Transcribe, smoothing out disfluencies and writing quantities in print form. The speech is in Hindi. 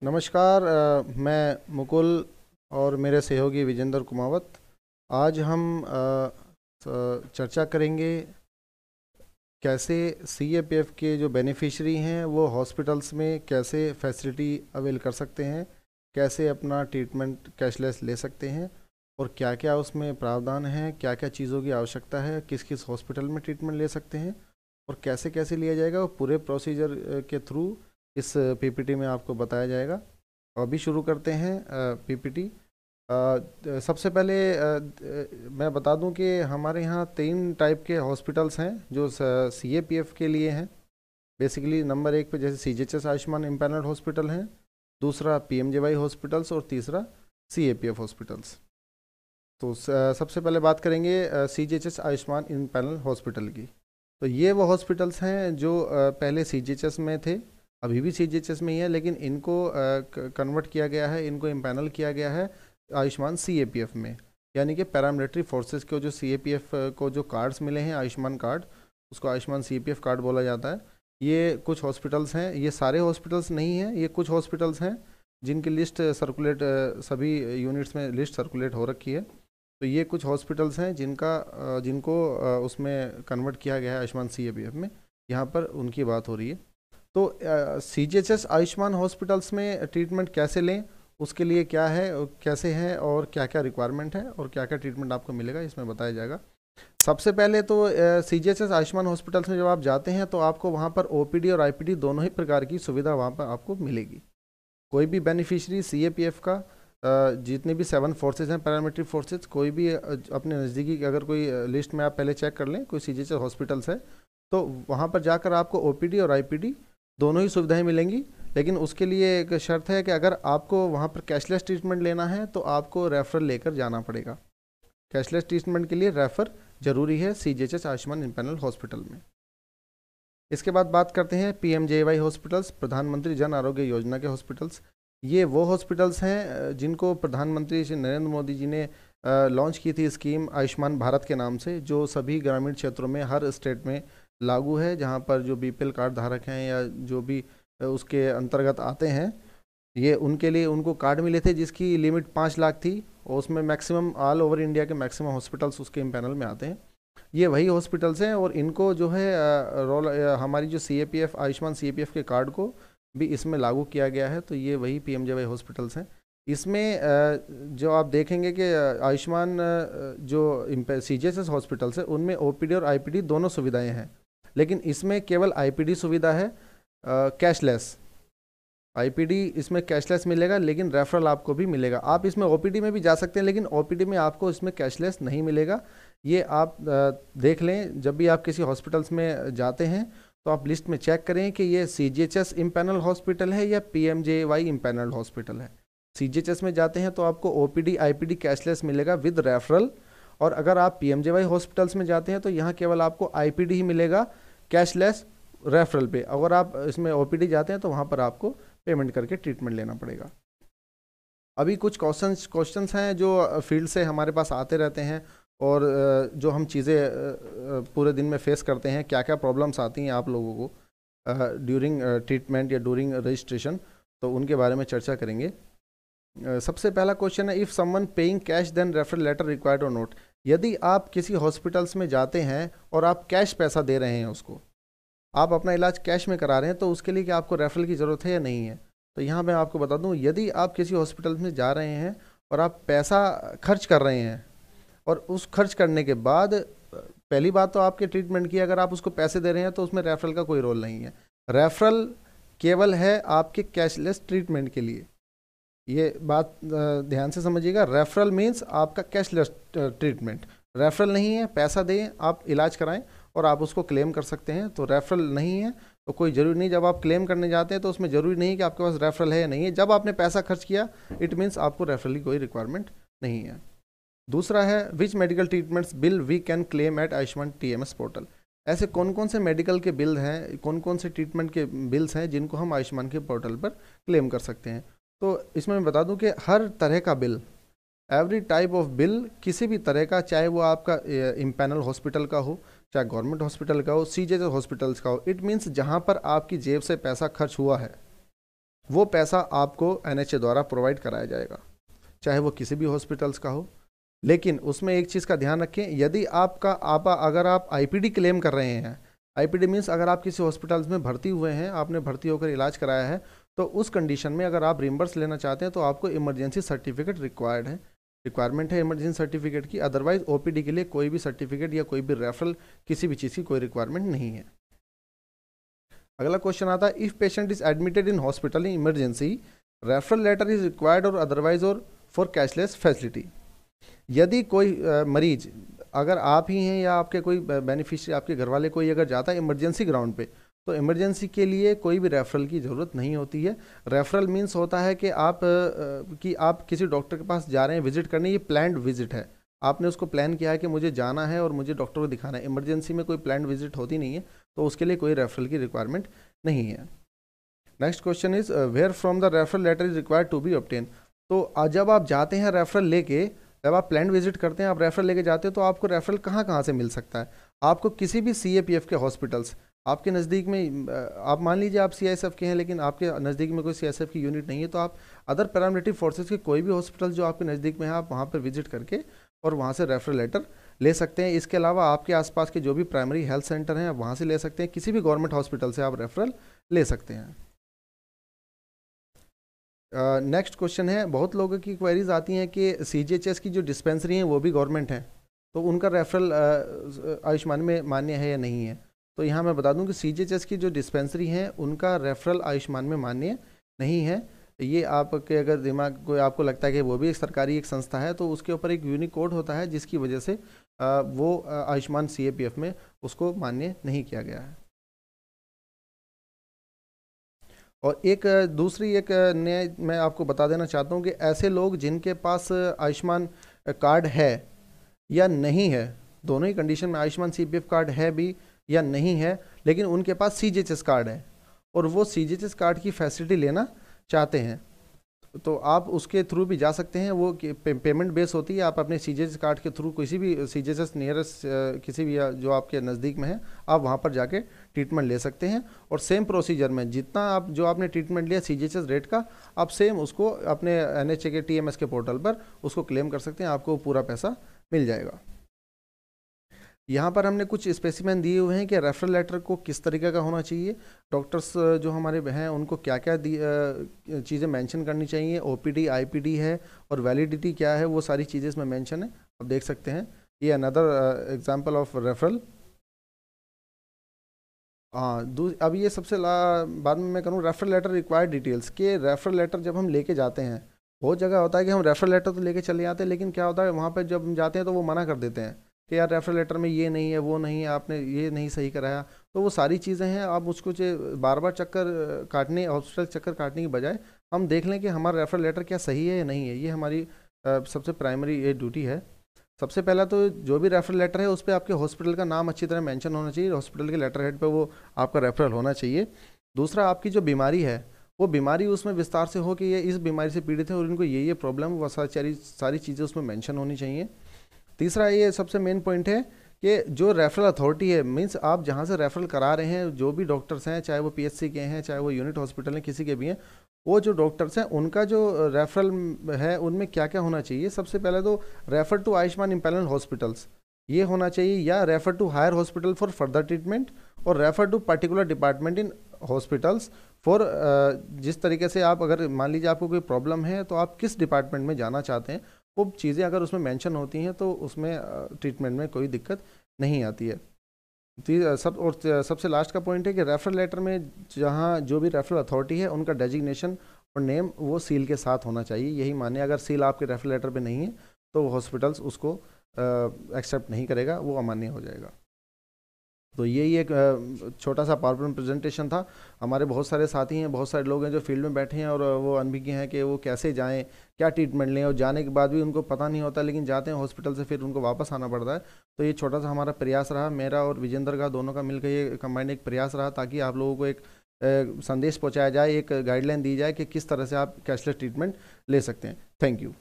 नमस्कार। मैं मुकुल और मेरे सहयोगी विजेंद्र कुमावत। आज हम चर्चा करेंगे कैसे सीएपीएफ के जो बेनिफिशरी हैं वो हॉस्पिटल्स में कैसे फैसिलिटी अवेल कर सकते हैं, कैसे अपना ट्रीटमेंट कैशलेस ले सकते हैं और क्या क्या उसमें प्रावधान है, क्या क्या चीज़ों की आवश्यकता है, किस किस हॉस्पिटल में ट्रीटमेंट ले सकते हैं और कैसे कैसे लिया जाएगा, वो पूरे प्रोसीजर के थ्रू इस पीपीटी में आपको बताया जाएगा। अभी शुरू करते हैं पीपीटी। सबसे पहले मैं बता दूं कि हमारे यहाँ 3 टाइप के हॉस्पिटल्स हैं जो सीएपीएफ के लिए हैं। बेसिकली नंबर 1 पे जैसे सीजीएचएस आयुष्मान इम्पैनल्ड हॉस्पिटल हैं, दूसरा पीएमजेवाई हॉस्पिटल्स और तीसरा सीएपीएफ हॉस्पिटल्स। तो सबसे पहले बात करेंगे सीजीएचएस आयुष्मान इम्पैनल्ड हॉस्पिटल की। तो ये वो हॉस्पिटल्स हैं जो पहले सीजीएचएस में थे, अभी भी सीजीएचएस में ही है, लेकिन इनको कन्वर्ट किया गया है, इनको इम्पैनल किया गया है आयुष्मान सीएपीएफ में। यानी कि पैरामिलिट्री फोर्सेस को जो सीएपीएफ को जो कार्ड्स मिले हैं, आयुष्मान कार्ड, उसको आयुष्मान सीएपीएफ कार्ड बोला जाता है। ये कुछ हॉस्पिटल्स हैं, ये सारे हॉस्पिटल्स नहीं हैं, ये कुछ हॉस्पिटल्स हैं जिनकी लिस्ट सर्कुलेट सभी यूनिट्स में लिस्ट सर्कुलेट हो रखी है। तो ये कुछ हॉस्पिटल्स हैं जिनको उसमें कन्वर्ट किया गया है आयुष्मान सीएपीएफ में, यहाँ पर उनकी बात हो रही है। तो सीजीएचएस आयुष्मान हॉस्पिटल्स में ट्रीटमेंट कैसे लें, उसके लिए क्या है, कैसे है और क्या क्या रिक्वायरमेंट है और क्या क्या ट्रीटमेंट आपको मिलेगा, इसमें बताया जाएगा। सबसे पहले तो सीजीएचएस आयुष्मान हॉस्पिटल्स में जब आप जाते हैं तो आपको वहाँ पर ओपीडी और आईपीडी दोनों ही प्रकार की सुविधा वहाँ पर आपको मिलेगी। कोई भी बेनिफिशरी सीएपीएफ का जितने भी 7 फोर्सेज हैं, पैरामिलिट्री फोर्सेज, कोई भी अपने नज़दीकी अगर कोई लिस्ट में आप पहले चेक कर लें, कोई सीजीएचएस हॉस्पिटल्स है तो वहाँ पर जाकर आपको ओपीडी और आईपीडी दोनों ही सुविधाएं मिलेंगी। लेकिन उसके लिए एक शर्त है कि अगर आपको वहाँ पर कैशलेस ट्रीटमेंट लेना है तो आपको रेफरल लेकर जाना पड़ेगा। कैशलेस ट्रीटमेंट के लिए रेफर जरूरी है सीजीएचएस आयुष्मान इम्पैनल हॉस्पिटल में। इसके बाद बात करते हैं पीएमजेवाई हॉस्पिटल्स, प्रधानमंत्री जन आरोग्य योजना के हॉस्पिटल्स। ये वो हॉस्पिटल्स हैं जिनको प्रधानमंत्री श्री नरेंद्र मोदी जी ने लॉन्च की थी स्कीम आयुष्मान भारत के नाम से, जो सभी ग्रामीण क्षेत्रों में हर स्टेट में लागू है, जहाँ पर जो बीपीएल कार्ड धारक हैं या जो भी उसके अंतर्गत आते हैं, ये उनके लिए उनको कार्ड मिले थे जिसकी लिमिट 5 लाख थी और उसमें मैक्सिमम ऑल ओवर इंडिया के मैक्सिमम हॉस्पिटल्स उसके पैनल में आते हैं। ये वही हॉस्पिटल्स हैं और इनको जो है हमारी जो सीएपीएफ आयुष्मान सीएपीएफ के कार्ड को भी इसमें लागू किया गया है। तो ये वही पीएमजेवाई हॉस्पिटल्स हैं। इसमें जो आप देखेंगे कि आयुष्मान जो सीजीएचएस हॉस्पिटल्स है उनमें ओपीडी और आईपीडी दोनों सुविधाएं हैं, लेकिन इसमें केवल आईपीडी सुविधा है कैशलेस। आईपीडी इसमें कैशलेस मिलेगा, लेकिन रेफरल आपको भी मिलेगा। आप इसमें ओपीडी में भी जा सकते हैं, लेकिन ओपीडी में आपको इसमें कैशलेस नहीं मिलेगा। ये आप देख लें, जब भी आप किसी हॉस्पिटल्स में जाते हैं तो आप लिस्ट में चेक करें कि ये सीजीएचएस इम्पैनल हॉस्पिटल है या पीएमजेवाई इम्पैनल हॉस्पिटल है। सीजीएचएस में जाते हैं तो आपको ओपीडी आईपीडी कैशलेस मिलेगा विद रेफरल, और अगर आप पीएमजेवाई हॉस्पिटल्स में जाते हैं तो यहाँ केवल आपको आईपीडी ही मिलेगा कैशलेस रेफरल पे। अगर आप इसमें ओपीडी जाते हैं तो वहाँ पर आपको पेमेंट करके ट्रीटमेंट लेना पड़ेगा। अभी कुछ क्वेश्चंस हैं जो फील्ड से हमारे पास आते रहते हैं और जो हम चीज़ें पूरे दिन में फेस करते हैं, क्या क्या प्रॉब्लम्स आती हैं आप लोगों को ड्यूरिंग ट्रीटमेंट या ड्यूरिंग रजिस्ट्रेशन, तो उनके बारे में चर्चा करेंगे। सबसे पहला क्वेश्चन है, if someone paying cash then referral letter required or not. यदि आप किसी हॉस्पिटल्स में जाते हैं और आप कैश पैसा दे रहे हैं, उसको आप अपना इलाज कैश में करा रहे हैं, तो उसके लिए क्या आपको रेफरल की ज़रूरत है या नहीं है? तो यहाँ मैं आपको बता दूँ, यदि आप किसी हॉस्पिटल में जा रहे हैं और आप पैसा खर्च कर रहे हैं और उस खर्च करने के बाद पहली बात तो आपके ट्रीटमेंट की, अगर आप उसको पैसे दे रहे हैं तो उसमें रेफरल का कोई रोल नहीं है। रेफरल केवल है आपके कैशलेस ट्रीटमेंट के लिए। ये बात ध्यान से समझिएगा। रेफरल मीन्स आपका कैशलेस ट्रीटमेंट। रेफरल नहीं है पैसा दें आप इलाज कराएं और आप उसको क्लेम कर सकते हैं, तो रेफरल नहीं है। तो कोई ज़रूरी नहीं, जब आप क्लेम करने जाते हैं तो उसमें ज़रूरी नहीं कि आपके पास रेफरल है या नहीं है। जब आपने पैसा खर्च किया इट मीन्स आपको रेफरल की कोई रिक्वायरमेंट नहीं है। दूसरा है, which medical treatments bill we can claim at Ayushman TMS portal. ऐसे कौन कौन से मेडिकल के बिल हैं, कौन कौन से ट्रीटमेंट के बिल्स हैं जिनको हम आयुष्मान के पोर्टल पर क्लेम कर सकते हैं। तो इसमें मैं बता दूं कि हर तरह का bill, every type of bill, किसी भी तरह का, चाहे वो आपका इम्पैनल हॉस्पिटल का हो, चाहे गवर्नमेंट हॉस्पिटल का हो, सीजीएचएस हॉस्पिटल्स का हो, इट मीन्स जहाँ पर आपकी जेब से पैसा खर्च हुआ है वो पैसा आपको NHA द्वारा प्रोवाइड कराया जाएगा, चाहे वो किसी भी हॉस्पिटल्स का हो। लेकिन उसमें एक चीज़ का ध्यान रखें, यदि अगर आप IPD क्लेम कर रहे हैं, IPD मीन्स अगर आप किसी हॉस्पिटल्स में भर्ती हुए हैं, आपने भर्ती होकर इलाज कराया है, तो उस कंडीशन में अगर आप रिम्बर्स लेना चाहते हैं तो आपको इमरजेंसी सर्टिफिकेट रिक्वायरमेंट है इमरजेंसी सर्टिफिकेट की। अदरवाइज OPD के लिए कोई भी सर्टिफिकेट या कोई भी रेफरल, किसी भी चीज़ की कोई रिक्वायरमेंट नहीं है। अगला क्वेश्चन आता है, if patient is admitted in hospital in emergency, referral letter is required or otherwise or for cashless facility. यदि कोई मरीज, अगर आप ही हैं या आपके कोई बेनिफिशियरी, आपके घर वाले कोई अगर जाता है इमरजेंसी ग्राउंड पे, तो इमरजेंसी के लिए कोई भी रेफरल की ज़रूरत नहीं होती है। रेफरल मीन्स होता है कि आप किसी डॉक्टर के पास जा रहे हैं विजिट करने, ये प्लान्ड विजिट है, आपने उसको प्लान किया है कि मुझे जाना है और मुझे डॉक्टर को दिखाना है। इमरजेंसी में कोई प्लान्ड विजिट होती नहीं है, तो उसके लिए कोई रेफरल की रिक्वायरमेंट नहीं है। Next question is, where from the referral letter is required to be obtain. तो जब आप जाते हैं रेफरल लेके, जब आप प्लान विजिट करते हैं, आप रेफरल लेके जाते हो, तो आपको रेफरल कहाँ कहाँ से मिल सकता है? आपको किसी भी CAPF के हॉस्पिटल्स आपके नज़दीक में, आप मान लीजिए आप CISF के हैं लेकिन आपके नज़दीक में कोई CISF की यूनिट नहीं है, तो आप अदर पैरामिलिट्री फोर्सेस के कोई भी हॉस्पिटल जो आपके नज़दीक में है, आप वहाँ पर विजिट करके और वहाँ से रेफरल लेटर ले सकते हैं। इसके अलावा आपके आसपास के जो भी प्राइमरी हेल्थ सेंटर हैं, आप वहाँ से ले सकते हैं। किसी भी गवर्नमेंट हॉस्पिटल से आप रेफरल ले सकते हैं। नेक्स्ट क्वेश्चन है, बहुत लोगों की क्वेरीज आती हैं कि CGHS की जो डिस्पेंसरी हैं वो भी गवर्नमेंट हैं, तो उनका रेफरल आयुष्मान में मान्य है या नहीं है। तो यहाँ मैं बता दूं कि CGHS की जो डिस्पेंसरी हैं उनका रेफरल आयुष्मान में मान्य नहीं है। ये आपके अगर दिमाग को आपको लगता है कि वो भी एक सरकारी एक संस्था है, तो उसके ऊपर एक यूनिक कोड होता है जिसकी वजह से वो आयुष्मान CAPF में उसको मान्य नहीं किया गया है। और एक दूसरी एक नया मैं आपको बता देना चाहता हूँ कि ऐसे लोग जिनके पास आयुष्मान कार्ड है या नहीं है, दोनों ही कंडीशन में आयुष्मान CPF कार्ड है भी या नहीं है, लेकिन उनके पास CGHS कार्ड है और वो CGHS कार्ड की फैसिलिटी लेना चाहते हैं, तो आप उसके थ्रू भी जा सकते हैं। वो पेमेंट बेस होती है, आप अपने CGHS कार्ड के थ्रू किसी भी CGHS नियरेस्ट किसी भी जो आपके नज़दीक में है, आप वहाँ पर जाके ट्रीटमेंट ले सकते हैं। और सेम प्रोसीजर में जितना आप जो आपने ट्रीटमेंट लिया CGHS रेट का, आप सेम उसको अपने NHA के TMS के पोर्टल पर उसको क्लेम कर सकते हैं, आपको पूरा पैसा मिल जाएगा। यहाँ पर हमने कुछ स्पेसिमेन दिए हुए हैं कि रेफरल लेटर को किस तरीके का होना चाहिए, डॉक्टर्स जो हमारे हैं उनको क्या क्या चीज़ें मेंशन करनी चाहिए, OPD IPD है और वैलिडिटी क्या है, वो सारी चीज़ें इसमें मेंशन है, आप देख सकते हैं। ये अनदर एग्जांपल ऑफ रेफरल। हाँ, अब ये सबसे बाद में मैं करूँ, रेफरल लेटर रिक्वायर्ड डिटेल्स के। रेफरल लेटर जब हम लेके जाते हैं, बहुत जगह होता है कि हम रेफरल लेटर तो लेके चले जाते हैं, लेकिन क्या होता है वहाँ पर जब हम जाते हैं तो वो मना कर देते हैं कि यार रेफरल लेटर में ये नहीं है, वो नहीं है, आपने ये नहीं सही कराया। तो वो सारी चीज़ें हैं, आप उसको बार बार हॉस्पिटल चक्कर काटने की बजाय हम देख लें कि हमारा रेफरल लेटर क्या सही है या नहीं है। ये हमारी सबसे प्राइमरी ये ड्यूटी है। सबसे पहला तो जो भी रेफरल लेटर है उस पर आपके हॉस्पिटल का नाम अच्छी तरह मेंशन होना चाहिए, हॉस्पिटल के लेटर हेड पे वो आपका रेफरल होना चाहिए। दूसरा, आपकी जो बीमारी है वो बीमारी उसमें विस्तार से हो कि ये इस बीमारी से पीड़ित है और इनको ये प्रॉब्लम, वो सारी चीज़ें उसमें मेंशन होनी चाहिए। तीसरा, ये सबसे मेन पॉइंट है कि जो रेफरल अथॉरिटी है, मींस आप जहाँ से रेफरल करा रहे हैं, जो भी डॉक्टर्स हैं, चाहे वो PHC के हैं, चाहे वो यूनिट हॉस्पिटल हैं, किसी के भी हैं, वो जो डॉक्टर्स हैं उनका जो रेफरल है उनमें क्या क्या होना चाहिए। सबसे पहले तो refer to Ayushman empanelled hospitals ये होना चाहिए, या refer to higher hospital for further treatment, और refer to particular department in hospitals for, जिस तरीके से आप अगर मान लीजिए आपको कोई प्रॉब्लम है तो आप किस डिपार्टमेंट में जाना चाहते हैं, वो चीज़ें अगर उसमें मेंशन होती हैं तो उसमें ट्रीटमेंट में कोई दिक्कत नहीं आती है। सबसे लास्ट का पॉइंट है कि रेफरल लेटर में जहाँ जो भी रेफरल अथॉरिटी है उनका डेजिग्नेशन और नेम वो सील के साथ होना चाहिए। यही माने अगर सील आपके रेफरल लेटर पे नहीं है तो हॉस्पिटल्स उसको एक्सेप्ट नहीं करेगा, वो अमान्य हो जाएगा। तो यही एक छोटा सा पावरपॉइंट प्रेजेंटेशन था। हमारे बहुत सारे साथी हैं, बहुत सारे लोग हैं जो फील्ड में बैठे हैं और वो अनभिज्ञ हैं कि वो कैसे जाएं, क्या ट्रीटमेंट लें, और जाने के बाद भी उनको पता नहीं होता, लेकिन जाते हैं हॉस्पिटल से फिर उनको वापस आना पड़ता है। तो ये छोटा सा हमारा प्रयास रहा, मेरा और विजेंद्र का दोनों का मिलकर ये कंबाइंड एक प्रयास रहा, ताकि आप लोगों को एक संदेश पहुँचाया जाए, एक गाइडलाइन दी जाए कि किस तरह से आप कैशलेस ट्रीटमेंट ले सकते हैं। Thank you.